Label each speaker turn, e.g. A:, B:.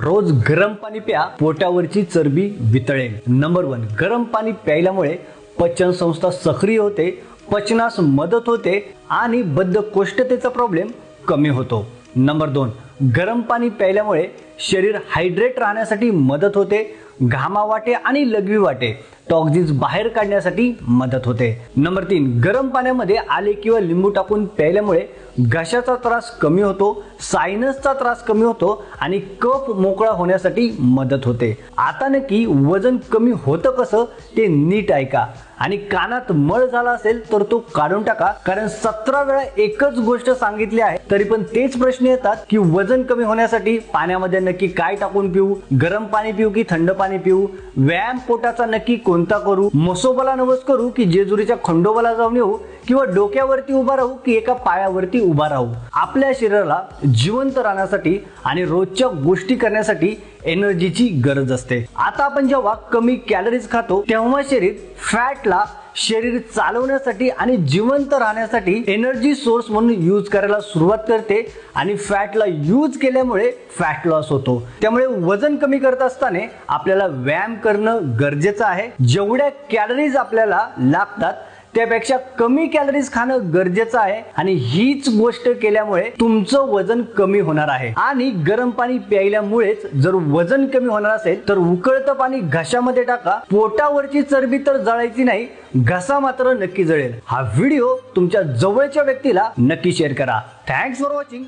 A: रोज गरम पाणी प्या, पोटावरची चरबी वितळेल। नंबर 1, गरम पाणी प्यायल्यामुळे पचन संस्था सक्रिय होते, पचनास मदत होते आणि बद्धकोष्ठतेचा प्रॉब्लेम कमी होतो। नंबर 2, गरम पाणी प्यायल्यामुळे शरीर हायड्रेट राहण्यासाठी मदत होते, घामावाटे आणि लघवी वाटे टॉक्झिन्स बाहेर काढण्यासाठी मदत होते। नंबर 3, गरम पाण्यामध्ये आले किंवा लिंबू टाकून प्यायल्यामुळे घशाचा त्रास कमी होतो, सायनसचा त्रास कमी होतो आणि कफ मोकळा होण्यासाठी मदत होते। आता नक्की वजन कमी होतं कसं ते नीट ऐका आणि कानात मळ झाला असेल तर तो काढून टाका, कारण 17 वेळा एकच गोष्ट सांगितली आहे तरी पण तेच प्रश्न येतात की वजन कमी होण्यासाठी पाण्यामध्ये नक्की काय टाकून पिऊ, गरम पाणी पिऊ की थंड पाणी पिऊ, व्यायाम पोटाचा नक्की कोणता करू, मसोबाला नवस करू की जेजुरीच्या खंडोबाला जाऊन येऊ किंवा डोक्यावरती उभा राहू की एका पायावरती उभा राहू। आपल्या शरीराला जिवंत राहण्यासाठी आणि रोजच्या गोष्टी करण्यासाठी एनर्जीची गरज असते। आता आपण जेव्हा कमी कॅलरीज खातो तेव्हा शरीर चालवण्यासाठी आणि जिवंत राहण्यासाठी एनर्जी सोर्स म्हणून यूज करायला सुरुवात करते आणि फॅटला यूज केल्यामुळे फॅट लॉस होतो। त्यामुळे वजन कमी करत असताना आपल्याला व्यायाम करणं गरजेचं आहे। जेवढ्या कॅलरीज आपल्याला लागतात त्यापेक्षा कमी कॅलरीज खाणं गरजेचं आहे आणि हीच गोष्ट केल्यामुळे तुमचं वजन कमी होणार आहे। आणि गरम पाणी प्यायल्यामुळेच जर वजन कमी होणार असेल तर उकळतं पाणी घशामध्ये टाका, पोटावरची चरबी तर जळायची नाही, घसा मात्र नक्की जळेल। हा व्हिडिओ तुमच्या जवळच्या व्यक्तीला नक्की शेअर करा। Thanks for watching.